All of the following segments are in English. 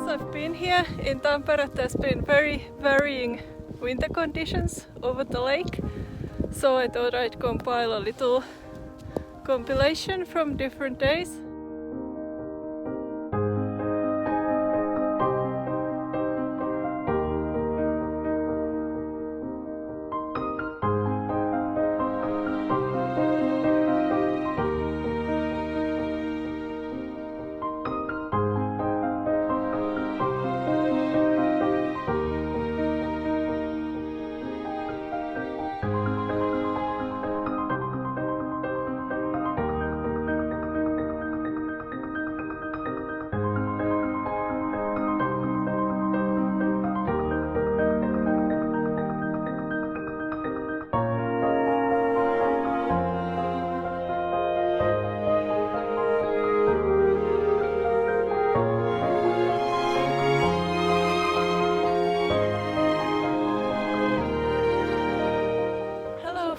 I've been here in Tampere, there's been very varying winter conditions over the lake, so I thought I'd compile a little compilation from different days.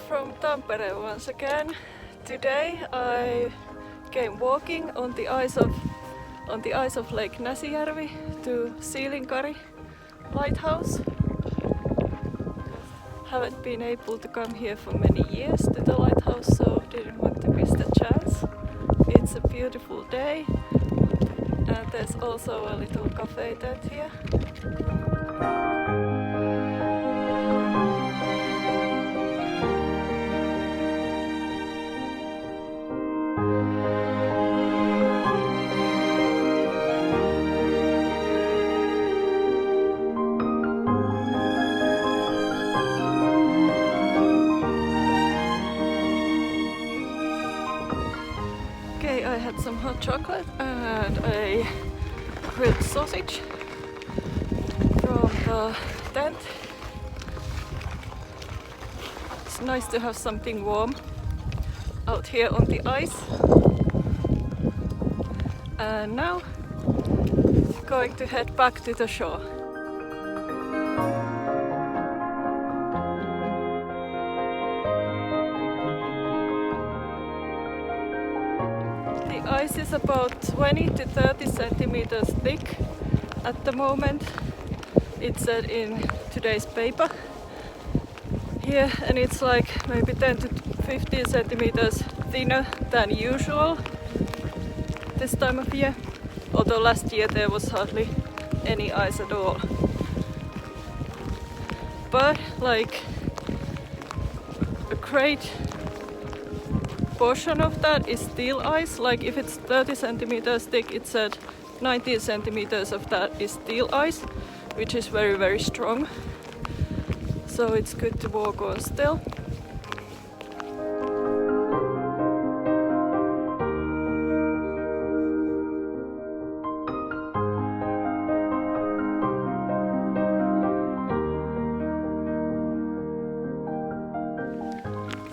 From Tampere once again. Today I came walking on the ice of Lake Näsijärvi to Siilinkari lighthouse. Haven't been able to come here for many years to the lighthouse, so didn't want to miss the chance. It's a beautiful day and there's also a little cafe tent here. I had some hot chocolate and a grilled sausage from the tent. It's nice to have something warm out here on the ice. And now going to head back to the shore. The ice is about 20 to 30 centimeters thick at the moment. It said in today's paper here, and it's like maybe 10 to 15 centimeters thinner than usual this time of year, although last year there was hardly any ice at all. But like a great portion of that is steel ice. Like if it's 30 centimeters thick, it said 19 centimeters of that is steel ice, which is very, very strong. So it's good to walk on still.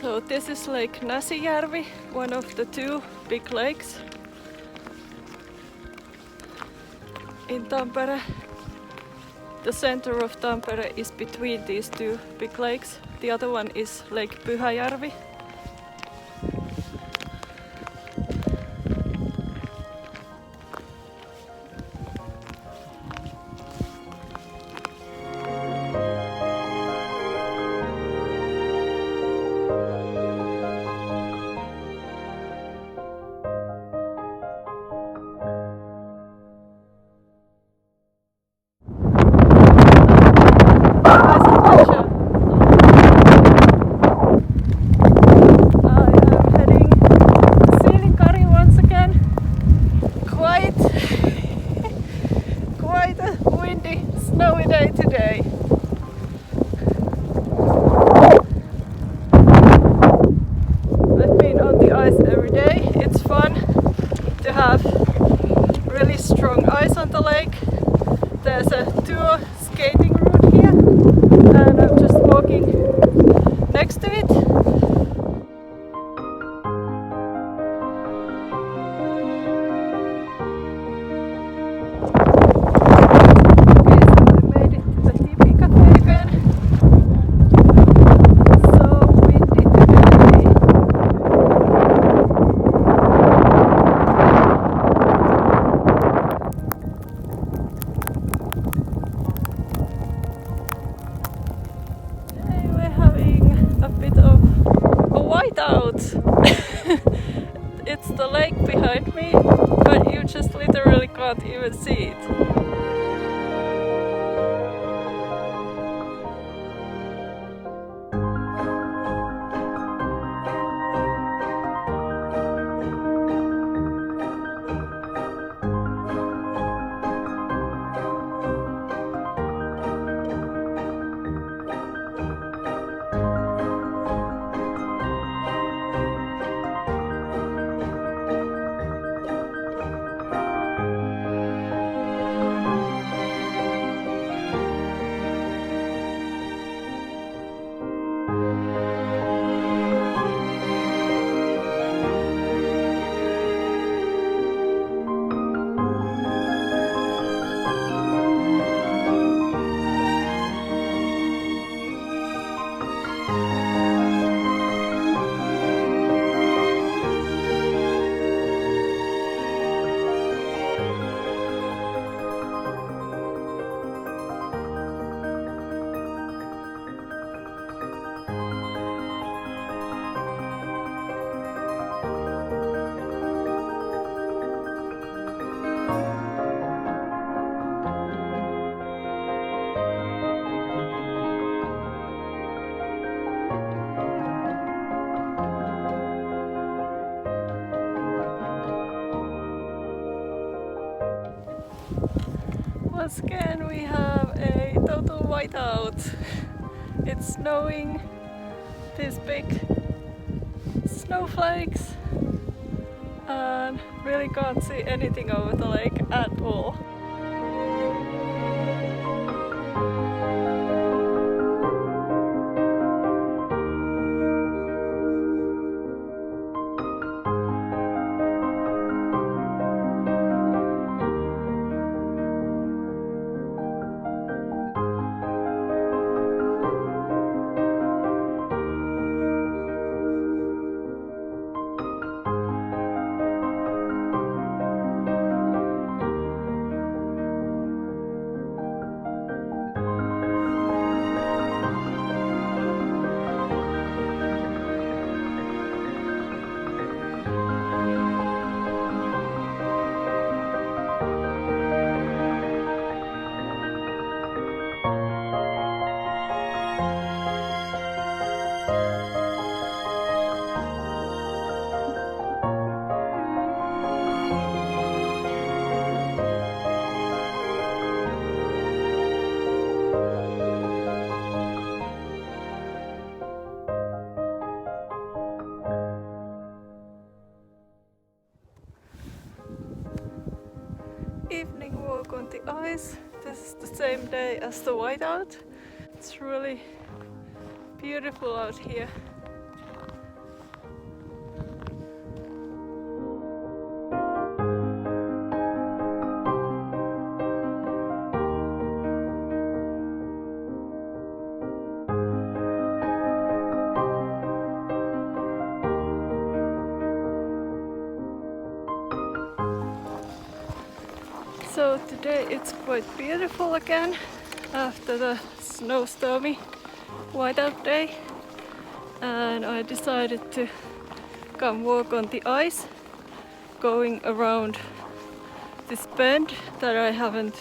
So this is Lake Näsijärvi, one of the two big lakes in Tampere. The center of Tampere is between these two big lakes. The other one is Lake Pyhäjärvi. whiteout! It's the lake behind me, but you just literally can't even see it. Once again we have a total whiteout. It's snowing, these big snowflakes, and really can't see anything over the lake at all. Evening walk on the ice. This is the same day as the whiteout. It's really beautiful out here. So today it's quite beautiful again after the snowstormy whiteout day, and I decided to come walk on the ice going around this bend that I haven't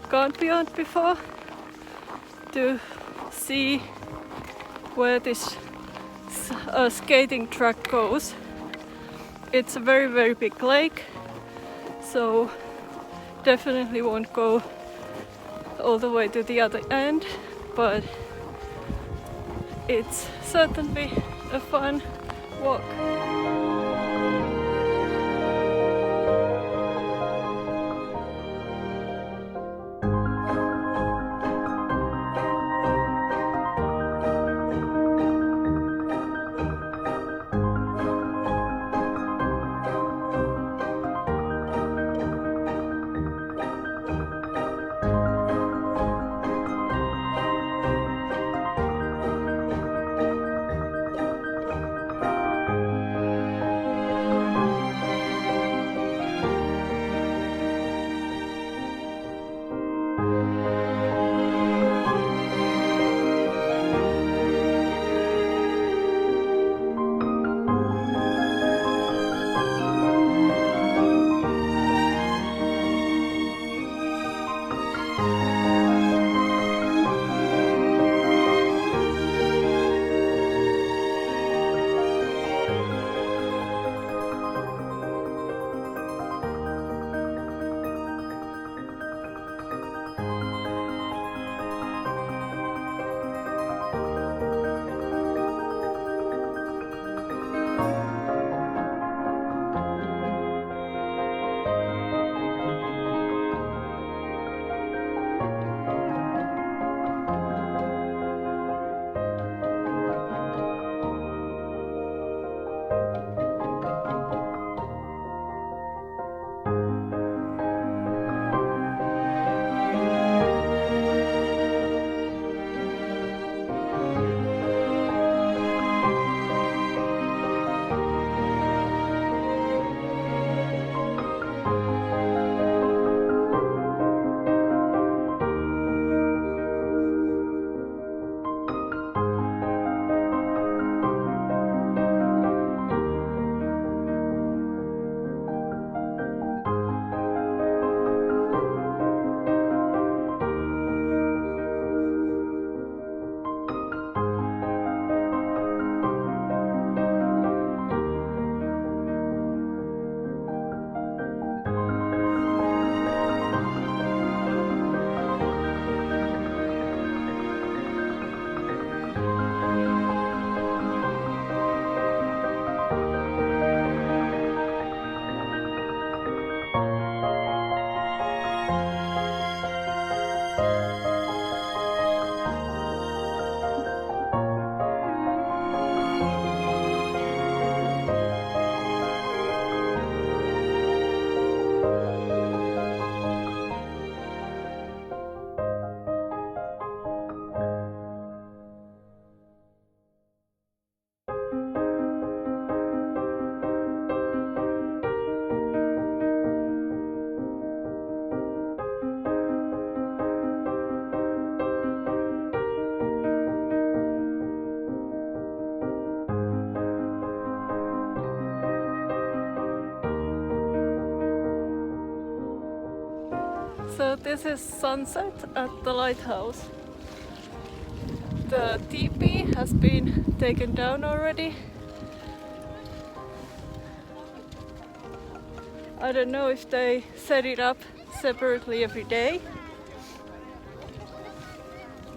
gone beyond before to see where this skating track goes. It's a very big lake, so definitely won't go all the way to the other end, but it's certainly a fun walk. this is sunset at the lighthouse. The teepee has been taken down already. I don't know if they set it up separately every day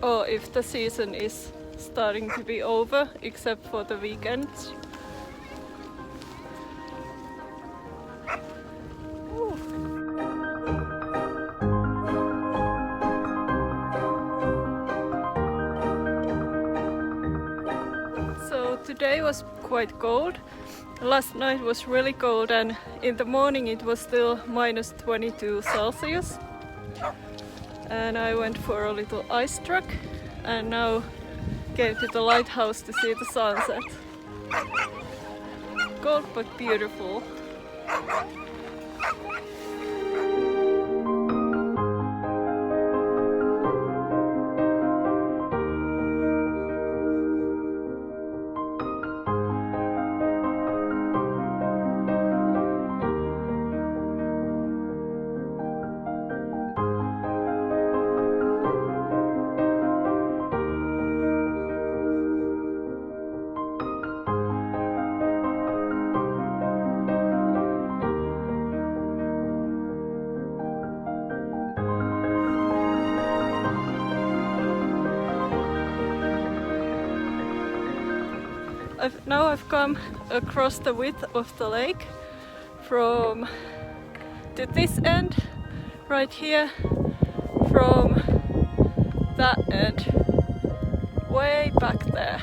or if the season is starting to be over except for the weekends. So today was quite cold. Last night was really cold and in the morning it was still minus 22 Celsius. And I went for a little ice truck and now came to the lighthouse to see the sunset. Cold but beautiful. Now I've come across the width of the lake from to this end, right here, from that end, way back there.